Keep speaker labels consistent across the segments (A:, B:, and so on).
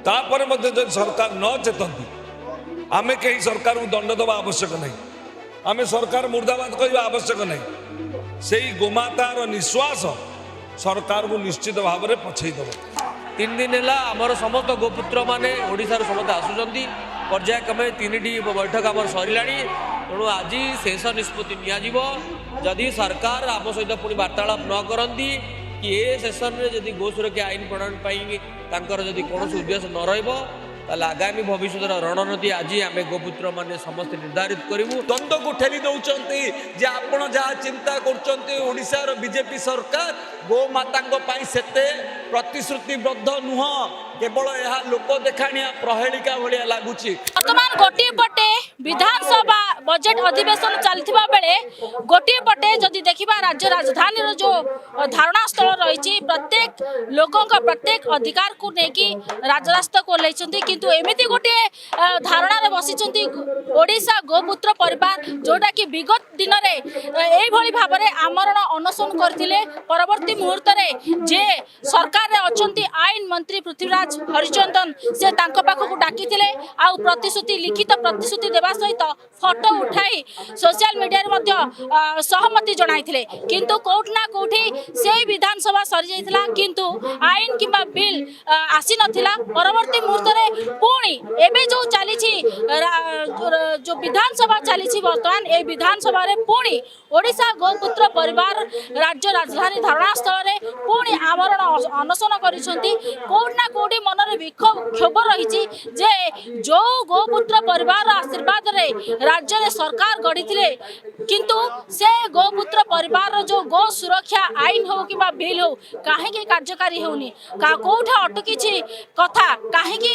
A: तापर मध्य सरकार न चेतती आमे कहीं सरकार को दंड दबा आवश्यक नहीं, आमे सरकार मुर्दाबाद कहवा आवश्यक नहीं। से गोमातार निश्वास सरकार को निश्चित भाव में पछईदेव।
B: 3 दिन है आमर समस्त गोपुत्र माने ओडिशार समस्त आसुचंती पर्यायक्रमे 3टी बैठक आम सरला तेणु आज शेष निष्पत्ति निजी सरकार आम सहित पुणी वार्तालाप न करती कि ए सेसन में जदि गो सुरक्षा आईन प्रणयन जदि कौन उद्देश्य न रहा आगामी भविष्य रणनीति आज आम गोपुत्र माने समस्त निर्धारित करूँ।
C: द्वंद्व को ठेली दौरान जे आपण जहाँ चिंता कर बीजेपी सरकार गो माता से प्रतिश्रुतिबद्ध नुह केवल यह लोक देखाणिया प्रहेलिका भाया लगुच।
D: वर्तमान गोटे पटे विधानसभा बजेट अधिवेशन चलता बेले गोटे पटे जदि देखा राज्य राजधानी जो धारणा स्थल रही प्रत्येक लोकों प्रत्येक अधिकार को लेकिन राजरास्ता को लेकिन किंतु एमती गोटे धारणा बसी ओडिशा गोपुत्र परिवार जोटा कि विगत दिन में भाव में आमरण अनशन करते परवर्ती मुहूर्त में जे सरकार अच्छी आईन मंत्री पृथ्वीराज हरिचंदन से पाखक डाकी प्रतिश्रुति लिखित प्रतिश्रुति देवा सहित फोटो उठाई सोशल मीडिया सहमति जनाई किंतु कोठना कोठी से विधानसभा सरी जाइथिला किंतु आईन किंबा बिल आसी नथिला। परवर्ती मुहूर्त में पुणी एबे जो चली जो विधानसभा चली वर्तमान ए विधानसभा रे पुणी ओडिशा गोपुत्र परिवार राज्य राजधानी धारणा स्थल में पुणी आमरण अनशन करिसेंती। कोठना कोठी मन रे क्षोभ रही जे जो गोपुत्र परिवार आशीर्वाद रे राज्य रे सरकार गढ़ी किंतु से गोपुत्र परिवार जो गो सुरक्षा आईन हो कि बिल हो कहीं कार्यकारी होनी कौटा अटकी कथा कहीं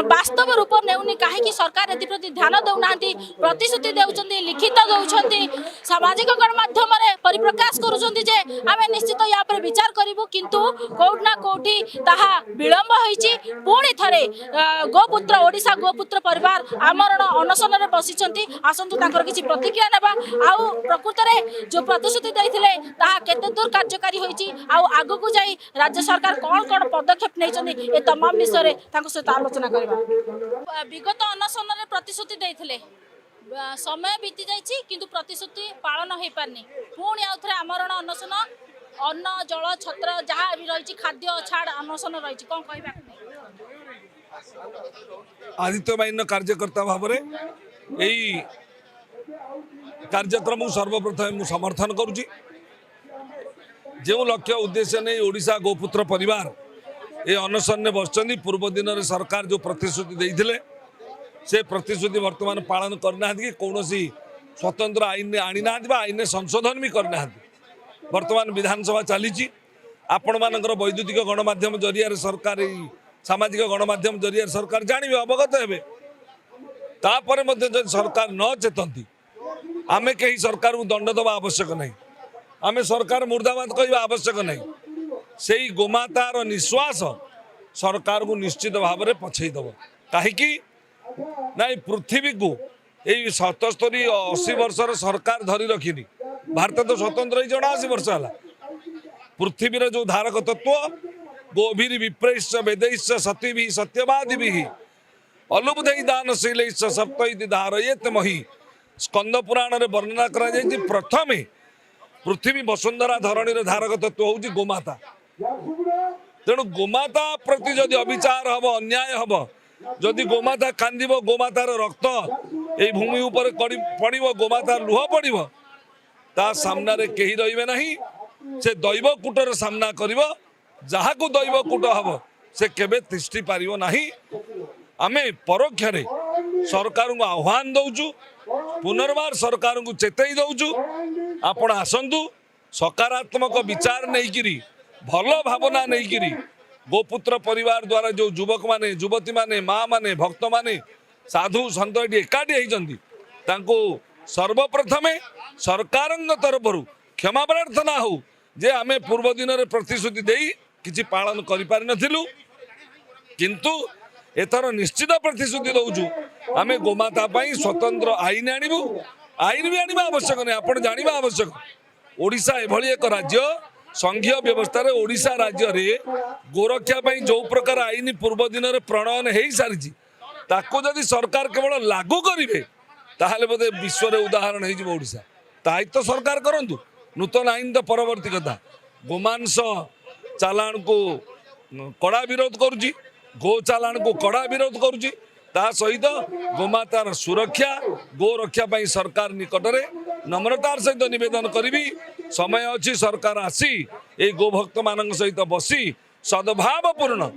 D: वास्तव रूप नेउनी कहीं सरकार एप्रति ध्यान देना प्रतिश्रुति देउछंती लिखित दौरान सामाजिक गणमाध्यम परिप्रकाश करुँचे निश्चित या विचार करूँ किंतु कौटना कौटी ताहा विलंब होईची। पुणी थरे गोपुत्र ओडिशा गोपुत्र परिवार आमरण अनशन में बसी आसतु किसी प्रतिक्रिया नेबा आउ प्रकृत में जो प्रतिश्रुति देते केते दूर कार्यकारी होईची आगु को जाई राज्य सरकार कौन कौन पदक्षेप नहीं ए तमाम विषय सहित आलोचना करबा। विगत अनशन में प्रतिश्रुति देते समय बीती जाइए किंतु प्रतिश्रुति पालन हो पारनी पुणी आउ थे आमरण अनशन अन्न जल छत्र जहाँ भी रही खाद्य छाड़ अनशन रही कौन कहबा
A: आदित्य बाइन कार्यकर्ता भाव में यही कार्यक्रम सर्वप्रथम समर्थन करुच्ची। जो लक्ष्य उद्देश्य नहीं ओडिशा गोपुत्र परिवार ये अनशन में बसचंदी पूर्व दिन में सरकार जो प्रतिश्रुति देते से प्रतिश्रुति वर्तमान पालन करना कि कौन स्वतंत्र आईन आनी ना आईन संशोधन भी करना। वर्तमान विधानसभा चली आपण मानकर वैद्युतिक गणमाध्यम जरिया सरकार सामाजिक गणमाध्यम जरिया सरकार जानिबे अवगत हेबे तापर मध्य सरकार न चेतती आमे कहीं सरकार को दंड दबा आवश्यक नहीं, आमे सरकार मुर्दाबाद कहवा आवश्यक नहीं। से गोमातार निश्वास सरकार को निश्चित भाव में पछईदेव कहीं ना पृथ्वी को यही 77-80 वर्षर सरकार धरी रखिनी। भारत तो स्वतंत्र ही 80 वर्ष है। पृथ्वीर जो धारक तत्व गोभीर विप्रैश्च वेदैश्च सतीभि सत्यवादिभि अलुब्धै दानशीलैश्च सप्तैति धारयेत मही स्कंद पुराण में वर्णना करा जायछि। प्रथमे पृथ्वी वसुंधरा धरणीर धारक तत्व हूँ गोमाता। तेणु गोमाता प्रति जदि अविचार हम अन्याय हम जदि गोमाता कांदिब गोमातार रक्त ये भूमि उपर पड़िब गोमातार लुह पड़िब ता सामना रे कहीं रहिबे नहीं। से दैव कूटर सामना करिब जहाँ को दैव कूट हम से केबे तिष्ठि पारिब नहीं। आमे परोक्ष रे सरकार को आह्वान दौचु पुनर्बार सरकार को चेतई दौचु आपण आसंतु सकारात्मक विचार नहीं भल भावना नहीं गोपुत्र परिवार द्वारा जो युवक माने युवती माने माँ माने भक्त माने साधु सन्त एकाठी होती सर्वप्रथमे सरकार तरफ क्षमा प्रार्थना हो जे आमे पूर्व दिन में प्रतिश्रुति देई किछि पालन करि पारि नथिलु किंतु एथर निश्चित प्रतिश्रुति दौचु आमे गोमाता पाई स्वतंत्र आईन आनिबु। आईन भी आनिबा आवश्यक नहीं, आपण जानिबा आवश्यक। ओडिशा एभली एक राज्य संघीय व्यवस्था ओडिशा राज्य रे गोरक्षा ପାଇଁ जो प्रकार आईन पूर्व दिन में प्रणयन हो सारी ताको जदि सरकार केवल लागू करेंगे ताहले बोधे विश्व रे उदाहरण हो ओडिशा ताई तो सरकार करंतु नूतन आईन तो परवर्ती कथा गोमांस चालाण को कड़ा विरोध करुची गो चालाण को कड़ा विरोध करुची ता सहित गोमातार सुरक्षा गो रक्षा पाई सरकार निकट में नम्रतार सहित निवेदन करी समय अच्छी सरकार आसी ए गोभक्त मान सहित बसी सद्भावपूर्ण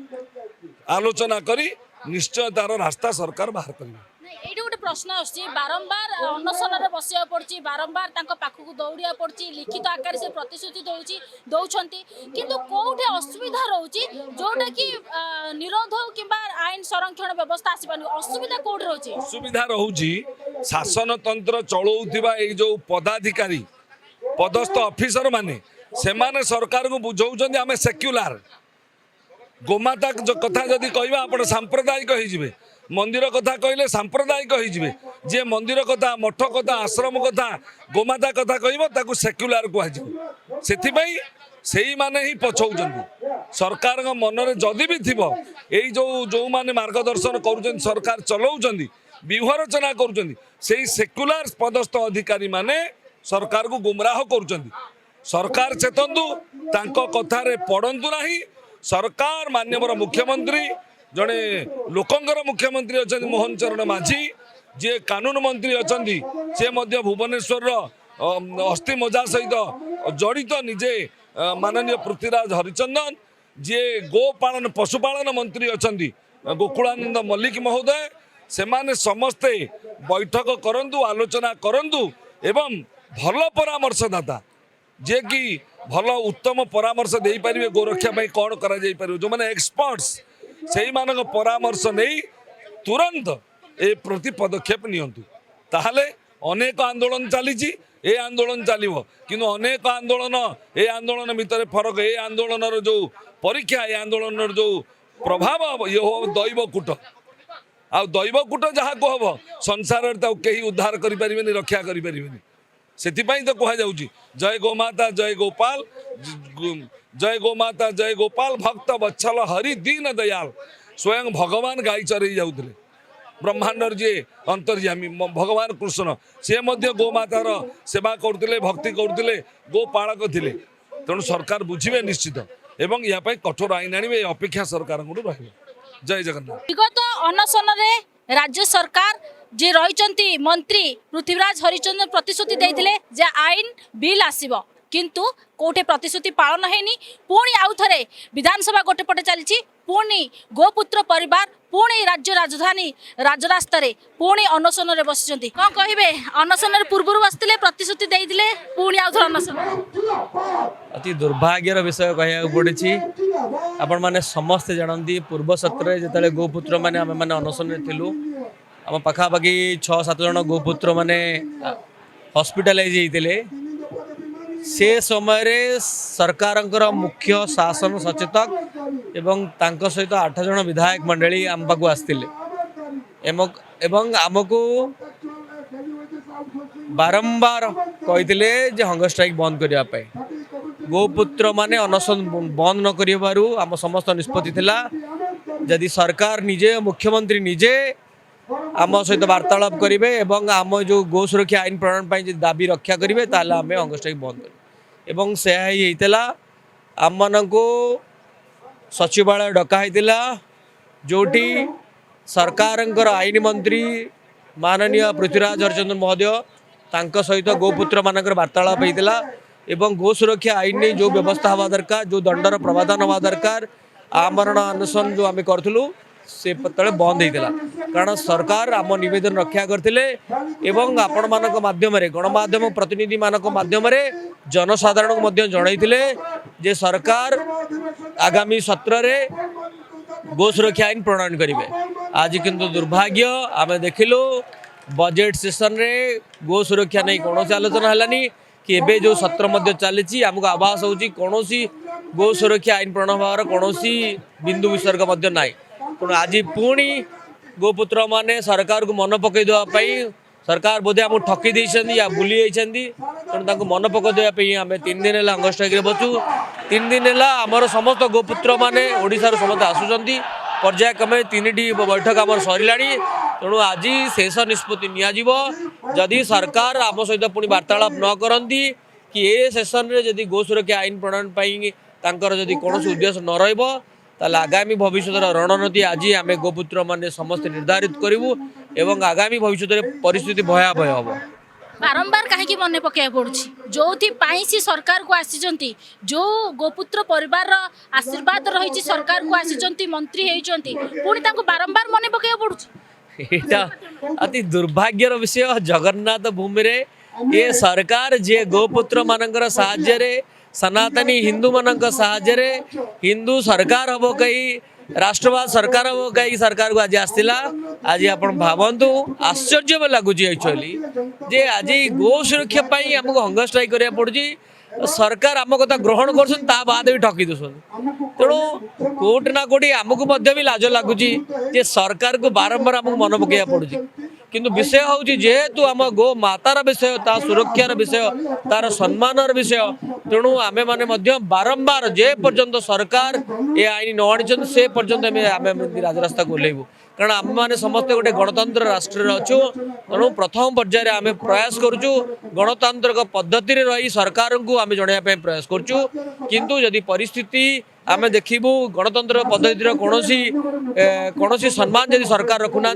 A: आलोचना करी निश्चय तार रास्ता सरकार बाहर करें।
D: एठी गोटे प्रश्न आछि बारंबार अनशन बसिया पड़छि बारंबार तांको पाखकु दौड़िया पड़छि लिखित आकार से प्रतिश्रुति दौछंती किंतु कोठे असुविधा रहउछि जोटा कि निरोध किंबा आईन संरक्षण व्यवस्था आसीबानी असुविधा कोठ रहउछि
A: असुविधा रहउछि शासन तंत्र चलौथिबा ए जो पदाधिकारी पदस्थ ऑफिसर माने सेमाने सरकार को बुझौछंती आमे सेक्युलर गोमाता कथा जदि कहबा आपण सांप्रदायिक होई जिवे मंदिर कथा कहले सांप्रदायिक होइजिवे जे मंदिर कथा मठ कथा आश्रम कथा गोमाता कथा कहब ताकू सेक्युलर कहुए से सेई माने ही पछौचंती सरकार मन में जदि भी थिबो एई जो माने मार्गदर्शन करूचंती सरकार चलाउचंती व्यूहरचना करूचंती सेई सेक्युलर पदस्थ अधिकारी माने सरकार को गुमराह करूचंती सरकार चेतंतु तांको कथारे पड़ंतु नाही सरकार माननीय मुख्यमंत्री जड़े लोकंगर मुख्यमंत्री अच्छा मोहन चरण माझी जे कानून मंत्री अच्छा से भुवनेश्वर अस्थि मजा सहित जड़ित निजे माननीय पृथ्वीराज हरिचंदन जे गोपालन पशुपालन मंत्री अच्छा गोकुलानंद मल्लिक महोदय से माने समस्ते बैठक करंतु आलोचना करंतु एवं भल परामर्शदाता जे कि भल उत्तम परामर्श दे पारे गोरक्षा कौन करा जाई पारे जो माने एक्सपर्ट्स से परामर्श नहीं तुरंत ए प्रति पदक्षेप नियंतु ताहले अनेक आंदोलन चली ए आंदोलन चलो किंतु अनेक आंदोलन ए आंदोलन भितर फरक ए आंदोलन जो परीक्षा ए आंदोलन जो प्रभाव ये हो दैवकूट आ दैवकूट जहाँ को हम संसार कहीं उद्धार करें रक्षा करें से तो कह जय गोमाता जय गोपाल जय गोमाता जय गोपाल भक्त वत्सल हरि दीन दयाल स्वयं भगवान गाई चरई जाऊे ब्रह्मांडर जी अंतर्यामी भगवान कृष्ण से गोमातार सेवा करते भक्ति करते गोपालक थे तेणु सरकार बुझे निश्चित एवं या कठोर आईन आने अपेक्षा सरकार रही। जय जगन्नाथ।
D: विगत अनशन राज्य सरकार जे रही मंत्री पृथ्वीराज हरिचंदन प्रतिश्रुति देते जे आईन बिल आसीबो किंतु कोठे प्रतिश्रुति पालन हैनी पुणी आउ थे विधानसभा गोटे पटे चली पुणी गोपुत्र परिवार पुणी राज्य राजधानी राजरास्त पुणी अनशन रे बसिचंती कौन कहिबे अनशन पूर्व बसते प्रतिश्रुति देते पुणी आउ थे अनशन
B: अति दुर्भाग्यर विषय कहया पड़ी आपण मैंने समस्ते जानती पूर्व सत्र जिते गोपुत्र मैंने आम मैंने अनशन थिलु आम पखापाखि 6-7 जन गोपुत्र मैंने हॉस्पिटलाइज होते से समय रे सरकार मुख्य शासन सचेतक एवं तांको सहित 8 जन विधायक मंडली आम पाक आसते एवं आमको बारंबार कहते जे हंगर स्ट्राइक बंद करने गोपुत्र माने अनशन बंद न करिबारु आम समस्त निष्पत्ति थिला यदि सरकार निजे मुख्यमंत्री निजे आम सहित वार्तालाप करेंगे एवं आम जो गो सुरक्षा आईन प्रणयन पर दाबी रक्षा करेंगे ताल आम हंगर स्ट्राइक बंद कर एवं से आम मानक सचिवालय डकाईला जोटी सरकार आईन मंत्री माननीय पृथ्वीराज हरिचंदन महोदय तांको सहित गोपुत्र मानकर वार्तालाप होता एवं गो सुरक्षा आईन नहीं जो व्यवस्था हवा दरकार जो दंडर प्रावधान हवा दरकार आमरण अनशन जो आम करूँ से तले बंद होता कारण सरकार आम निवेदन रक्षा करते एवं आपण मानक माध्यम गणमाध्यम प्रतिनिधि मानक माध्यम जनसाधारण को जनईले जे सरकार आगामी सत्र रे गो सुरक्षा आईन प्रणयन करेंगे आज किंतु दुर्भाग्य आम देखिलु बजेट सेसन रे गो सुरक्षा नहीं कौन आलोचना है कि एबे जो सत्र चली आमको आभास होची कौनसी गो सुरक्षा आईन प्रणयन होवार कौनसी बिंदु विसर्ग ना तेणु आज पुणी गोपुत्र माने सरकार को मन पकई देवाई सरकार बोधे आमको ठकी देइछन्ती या भूली जाइछन्ती तेणु तांको मन पक देवाई आम 3 दिन है हंगर स्ट्राइक बसु 3 दिन है आमर समस्त गोपुत्र मैंने ओडिशार समस्त आसुचंती पर्यायक्रमे 3टी बैठक आम सरला तेणु आज शेष निष्पत्ति नियाजिबो जदि सरकार आम सहित पुणी वार्तालाप न करती कि ए सेसन रे जदि गो सुरक्षा आईन प्रणयन पाई तांकर जदि कौन उद्देश्य न रहिबो ताले आगामी भविष्य रणनीति आज आम गोपुत्र माने समस्त निर्धारित करूँ एवं आगामी भविष्य परिस्थिति भयावह हम
D: बारंबार कहीं मन पकड़ पड़ुछि जो सी सरकार को आसी जो गोपुत्र परिवार आशीर्वाद रही सरकार को आसी मंत्री होती पुणी बारंबार मन पकड़ पड़ुछि
B: यहाँ अति दुर्भाग्यर विषय जगन्नाथ भूमि रे ये सरकार जे गोपुत्र मानकर साहाय्य सनातनी हिंदू मानक साहाय्य हिंदू सरकार हम कहीं राष्ट्रवाद सरकार हम कहीं सरकार को आज आसला आज आप भावतु आश्चर्य लगुच एक्चुअली जे आज गो सुरक्षा आमको हंगर स्ट्राइक करा पड़ी सरकार आम कथा ग्रहण कर बाद भी ठकी दूसरी तेणु कोट ना कोटी आमको भी लाज लगुच सरकार को बारंबार आमको मन पकड़ा पड़ुची किंतु विषय हूँ जेहेतु आम गो मातार विषय ता सुरक्षार विषय तार सम्मानर विषय तेणु आमे माने मध्य बारंबार जे पर्यंत सरकार ये आईन न आनी से पर्यंत आम राजरास्ता को ओह्लैबू कारण आम मैंने समस्ते गोटे गणतंत्र राष्ट्र अच्छु तेणु प्रथम पर्यायर आम प्रयास करुचु गणतांत्रिक पद्धति रही सरकार को आम जनवाई प्रयास करुचु किंतु जदि परिस्थिति आम देखू गणतंत्र पद्धतिर कौन सम्मान जदि सरकार रखुना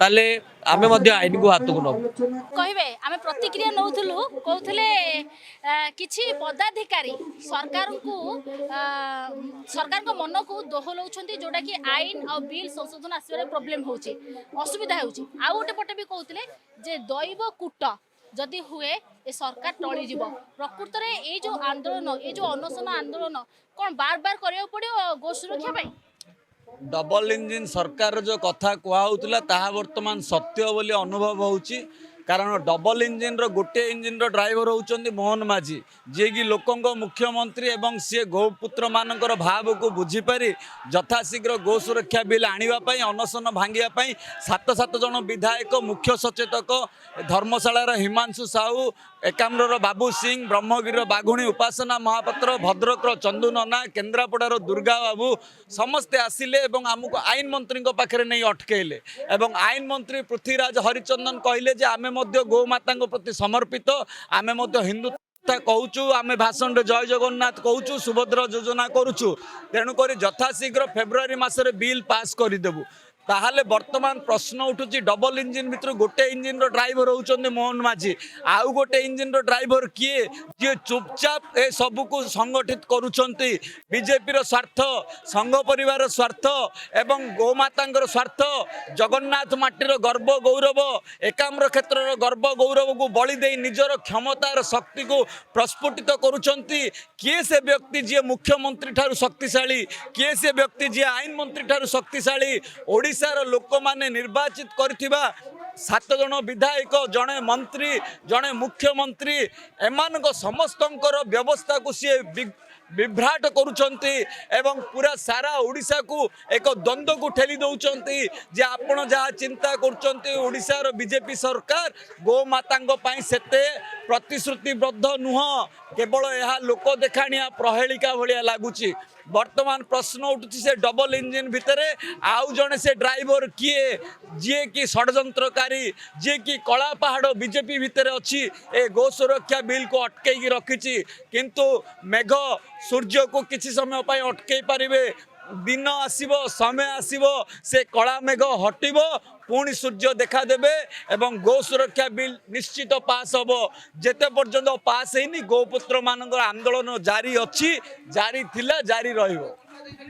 B: ताले आमे मध्य आईन को हाथ को नबू
D: कहबे आमे प्रतिक्रिया नौथुलु कहथले किछि पदाधिकारी सरकार को मन को दोहलौछंती जोटा कि आईन और बिल संशोधन आसबार प्रॉब्लम होछि असुविधा होछि आ गोटे पटे भी कहथले जे दैव कूट जदि हुए ए सरकार टली जीव प्रकृत रे ए जो आंदोलन ए जो अनशन आंदोलन कौन बार बार करिया पड़ियो गो सुरक्षा पाई
C: डबल इंजिन सरकार जो कथा कहला ताहा वर्तमान सत्य बोली अनुभव होउची कारण डबल इंजिन रो गोटे इंजिन रो ड्राइवर होउचंदी मोहन माझी जे कि लोकंग मुख्यमंत्री एवं सी गोपुत्र मानकर भाव को बुझी पारि यथाशीघ्र गो सुरक्षा बिल आनिबा पई अनशन भांगिया पई 7 जन विधायक मुख्य सचेतक धर्मशाला हिमांशु साहू एकाम्र बाबू सिंह ब्रह्मगिरी बाघुणी उपासना महापात्र भद्रक चंदू नना केन्द्रापड़ार दुर्गा बाबू समस्ते आसिले एवं आमको आईन मंत्री पाखे नहीं अटकेले एवं आईन मंत्री पृथ्वीराज हरिचंदन कहले जे आमे मध्य गोमाता प्रति समर्पित आमे मध्य हिंदू कहूँ आम भाषण रे जय जगन्नाथ कहूँ सुभद्रा योजना करुचु तेणुक यथाशीघ्र फेब्रुआरी मासरे बिल पास करदेबू ताहले वर्तमान प्रश्न उठुची डबल इंजिन भितर गोटे इंजिन रो ड्राइवर होउचंदी मोहन माझी आउ गोटे इंजिन रो ड्राइवर किए जे चुपचाप ए सब को संगठित करूचंती बीजेपी रो स्वार्थ संघ परिवार स्वार्थ एवं गोमातांगर स्वार्थ जगन्नाथ माटीर गर्व गौरव एकाम्र क्षेत्र गर्व गौरव को बलि दे निजर क्षमतार शक्ति को प्रस्फुटित करूचंती किए से व्यक्ति जे मुख्यमंत्री ठारू शक्तिशाली किए से व्यक्ति जे आईन मंत्री ठारू शक्तिशाली ओडिशार लोक माने निर्वाचित करथिबा 7 जन विधायक जड़े मंत्री जड़े मुख्यमंत्री एमानक समस्तंकर व्यवस्था को सी विभ्राट करुचंती एवं पूरा सारा ओडिशा को एक द्वंद्व को ठेली दौचंती जे आपण जहाँ चिंता करुचंती ओडिशार बीजेपी सरकार गो मातांग पई सेते प्रतिश्रुतिबद्ध नुह केवल यह लोक देखाणिया प्रहेलिका भलिया लागुची वर्तमान प्रश्न उठुची से डबल इंजिन भितर आउ जने से ड्राइवर किए जे कि षड्यंत्रकारी जे कि कला पहाड़ बीजेपी भितर अच्छी ए गो सुरक्षा बिल को अटकई रखी किंतु मेघ सूर्य को किसी समय पर अटकई पारे दिन आसब समय आसब से कला मेघ हटब पुणी सूर्य देखा देबे एवं गो सुरक्षा बिल निश्चित पास हम जेते पर्यंत पास हैनी गोपुत्र मानकर आंदोलन जारी अच्छी जारी थिला जारी रहिबो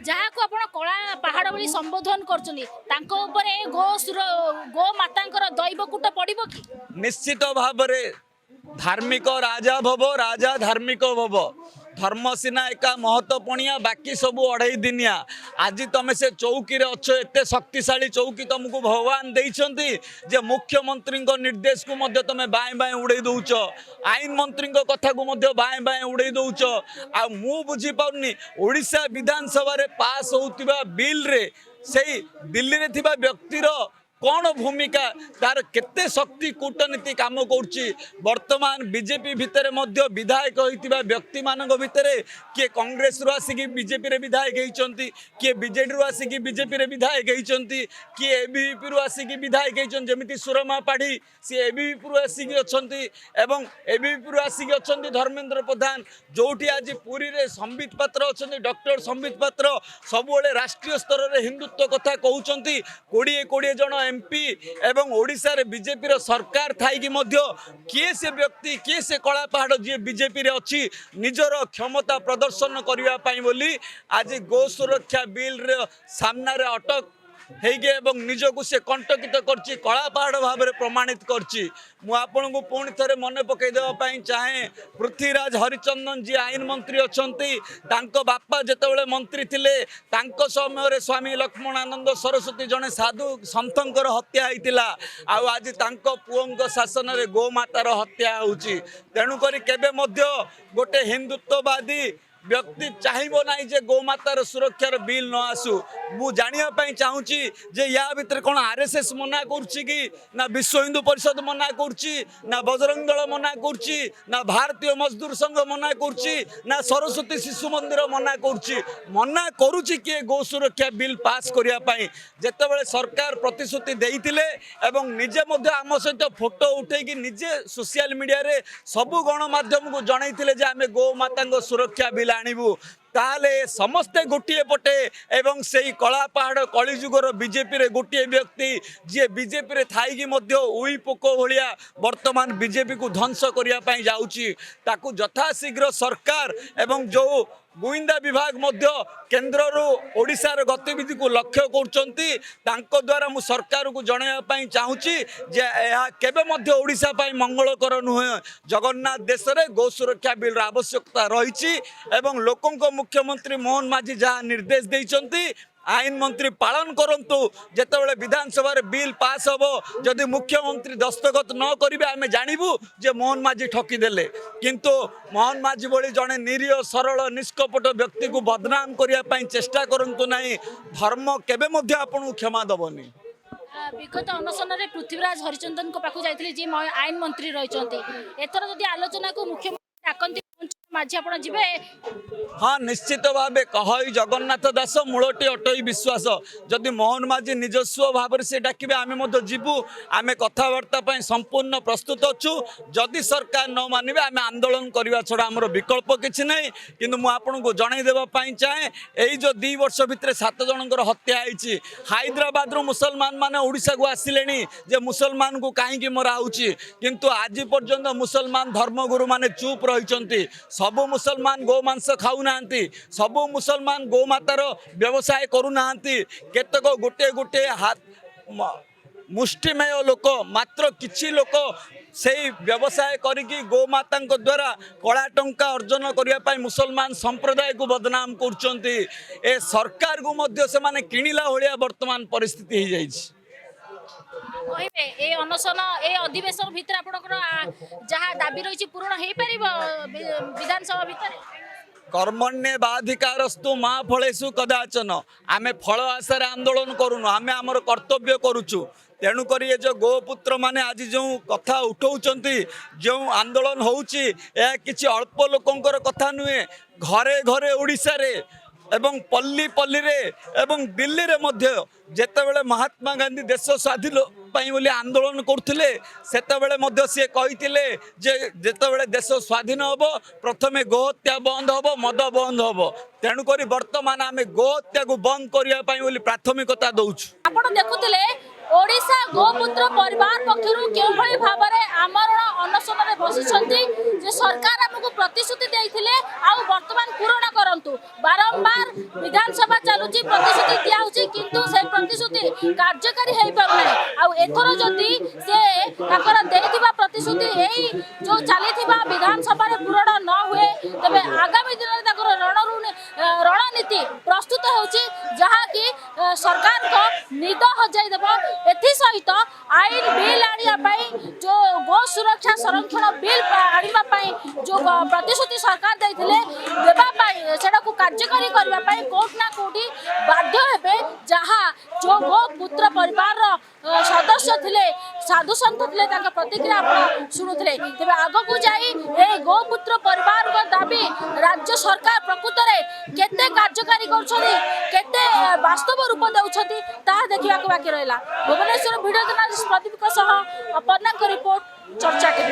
D: जहाँ को आपण कला पहाड़ बोली संबोधन करछनी तांको ऊपर गो मातांकर दैवकूट पड़िबो कि
C: निश्चित भाव धार्मिक राजा भव राजा धार्मिक भव धर्म सीना एका महत्वपूर्णिया बाकी सब अढ़ाई दिनिया आज तुम से चौकी रे अच्छो एते शक्तिशाली चौकी तुमको भगवान देइछंती जे मुख्यमंत्री निर्देश को मध्य तुम बाएं बाएं उड़े दौच आईन मंत्री कथा को मध्य बाएं बाएं उड़े दौच आ मु बुझी पाउनी ओडिशा विधानसभा रे पास होउतिबा बिल रे सेही दिल्ली रे थिबा व्यक्तिर कौन भूमिका तार केते शक्ति कूटनीति काम करुच्ची वर्तमान बीजेपी भितर मध्य विधायक होइतिबा व्यक्ति मानक भितर किए कांग्रेस रु आसिकी बीजेपी रे विधायक होइचंती किए बीजेडी रु आसिकी बीजेपी रे विधायक होइचंती किए एबीवीपी रु आसिकी विधायक होइचंती जेमिति सुरमा पाढ़ी सी एबीवीपी रु आसिकी अछंती एवं एबीवीपी रु आसिकी अछंती धर्मेंद्र प्रधान जोठी आज पुरी रे संबित पात्र अछंती डॉक्टर संबित पात्र सबुले राष्ट्रीय स्तर रे हिंदुत्व कथा कहउचंती 20 जन एमपी एवं ओडिशा रे बीजेपी रो सरकार थाई कि मध्य किए से व्यक्ति किए से कला पहाड़ जी बीजेपी रे अच्छी निजर क्षमता प्रदर्शन करने पाई बोली आज गो सुरक्षा बिल रे सामना रे अटक हेगे एवं निजको से कंटकित करछि कला पहाड़ भाव में प्रमाणित करछि मु आपन को पुणी थरे मन पकई देवा पई चाहे पृथ्वीराज हरिचंदन जी आईन मंत्री अछंती तांको बापा जेतेबेले मंत्री थिले तांको समय रे स्वामी लक्ष्मणानंद सरस्वती जने साधु संतंकर हत्या होइतिला आ आज तांको पुओंक शासन रे गोमातार हत्या होउछि तेणु करी केबे मध्य गोटे हिंदुत्ववादी व्यक्ति चाहिए ना जे गोमातार सुरक्षार बिल न आसू मु जानिया चाहूँगी जे या भितर कौन आरएसएस मना करुच्ची कि ना विश्व हिंदू परिषद मना करुच्ची ना बजरंग दल मना करुच्ची ना भारतीय मजदूर संघ मना करुच्ची ना सरस्वती शिशु मंदिर मना करुच्ची मना करुच्ची किए गो सुरक्षा बिल पास करिया पई जेतेबेले सरकार प्रतिश्रुति देइतिले एवं निजे मध्य आम सहित फोटो उठेकी निजे सोशल मीडिया रे सबु गणमाध्यम को जनइतिले जे आमे गो माता सुरक्षा बिल आणिबु ताले समस्ते गोटे पटे एवं से कला पहाड़ कलिजुगर बीजेपी रे गोटे व्यक्ति जी बीजेपी रे थाई कि मध्य उई पोक भलिया वर्तमान बीजेपी को ध्वंस करिया पई जाउची ताकू यथाशीघ्र सरकार एवं जो गुइंदा विभाग मध्य केंद्र रू ओडिशार गतिविधि को लक्ष्य करचंती तांको द्वारा मु सरकार को जणाया पई चाहूची जे यह केबे मध्य ओडिशा पई मंगलकर नुहे जगन्नाथ देश रे गो सुरक्षा बिल आवश्यकता रहिछि एवं लोकंको मुख्यमंत्री मोहन माझी जहाँ निर्देश देइचंती आईन मंत्री पालन करंतु जेतेबेले विधानसभा रे बिल पास होबो जदि मुख्यमंत्री दस्तखत न करिवे आमे जानिबु जे मोहन माझी ठकी देले किंतु मोहन माझी भली जने निरीह सरल निष्कपट व्यक्ति को बदनाम करिया पई चेष्टा करंतु नाही धर्म केबे मध्य आपन क्षमा दबनी
D: विगत अनशन में पृथ्वीराज हरिचंदन को पाखु जाइथिले जी आईन मंत्री रहिचंती एथर जदि आलोचना को मुख्यमंत्री डाकंती माझी आपण जिबे
C: हाँ निश्चित भाव कह जगन्नाथ दास मूलटी अटई विश्वास जदि मोहन माझी निजस्व भाव से डाकिबे आमे जीवु आमे कथबार्ता संपूर्ण प्रस्तुत अच्छु जदि सरकार न मानिबे आमे आंदोलन करवा छड़ा आमर विकल्प किछि नहीं किंतु मु आपन को जणाई देबा पई चाहे एई जो 2 वर्ष भितर 7 जनकर हत्या आइछि हैदराबाद रो मुसलमान माने ओडिसा को आसिलेनी जे मुसलमान को काहेकि मरा होउछि किंतु आज पर्यंत मुसलमान धर्मगुरु माने चुप रहिचंती सबु मुसलमान गोमांस खाऊ नांती सबु मुसलमान गोमातार व्यवसाय करू नांती केतक गोटे गोटे हाथ मुष्टिमेय लोक मात्र किछि लोक से व्यवसाय करिकी गोमाता द्वारा कला टंका अर्जन करने मुसलमान संप्रदाय को बदनाम करचंती ए सरकार को मध्य से माने किणिला होलिया वर्तमान परिस्थिति हो जाइछि
D: कहबे ए अनशन ए अधिवेशन भितर आपनकर जहाँ दाबी रही पूर्ण हो पार विधानसभा भितर
C: कर्मण्ये बाधिकारस्तु माँ फलेषु कदाचन आमे फल आशार आंदोलन करूनु आमे आमर कर्तव्य करुचु तेणुक ये जो गोपुत्र माने आज जो कथा उठाउचंती जो आंदोलन होउची ए किछि अल्प लोकंकर कथा नुहे घरे घरे ओडिशा रे एवं पल्ली पल्ली रे एवं दिल्ली रे मध्य जेतेबेले महात्मा गांधी देश स्वाधीन पाई बोली आंदोलन करथिले सेतेबेले मध्य से कहिथिले जे जेतेबेले देश स्वाधीन होबो प्रथमे गोहत्या बंद होबो मद बंद होबो तेणु करी वर्तमान आमे गोहत्या को बंद करिया पाई बोली प्राथमिकता दउछु
D: आपण देखुथिले ओडिशा गोपुत्र परिवार पक्षरु केउ भली भाबरे आमरण अनशन रे बसिछंती जे सरकार हमकु प्रतिश्रुति देइथिले आ वर्तमान पूर्ण करंतु बारंबार विधानसभा चालुची प्रतिश्रुति दिया होची किंतु से प्रतिश्रुति कार्यकारी हेइ पाउनै आ एथरो जदी से ताकर देइथिबा प्रतिश्रुति एई जो चालिथिबा विधानसभा रे पूर्ण न हुए तबे आगामी दिन रे ताकर रणनीति प्रस्तुत होची जहा कि सरकार को निद हजाई देबो एथि सहित आईन बिल आनिया जो गो सुरक्षा संरक्षण बिल आनिया जो प्रतिश्रुति सरकार देइथिले देबा सेटा को कार्यकारी करबा कोर्ट ना कोठी बाध्य हेबे जहा जो गो पुत्र परिवार ସଦସ୍ୟ ଥିଲେ ସାଧୁ ସନ୍ଥ ଥିଲେ ତାଙ୍କ ପ୍ରତିକ୍ରିୟା ଆପଣ ଶୁଣୁଥିଲେ। ତେବେ ଆଗକୁ ଯାଇ ଏହି ଗୋପୁତ୍ର ପରିବାରଙ୍କ ଦାବି ରାଜ୍ୟ ସରକାର ପ୍ରକୃତରେ କେତେ କାର୍ଯ୍ୟକାରୀ କରୁଛନ୍ତି, କେତେ ବାସ୍ତବ ରୂପ ଦେଉଛନ୍ତି ତାହା ଦେଖିବାକୁ ବାକି ରହିଲା। ଭୁବନେଶ୍ୱର ଭିଡ଼ିଓ ଜର୍ଣ୍ଣାଲିଷ୍ଟ ପ୍ରଦୀପଙ୍କ ସହ ଅପର୍ଣ୍ଣାଙ୍କ ରିପୋର୍ଟ, ଚର୍ଚ୍ଚା ଟିଭି।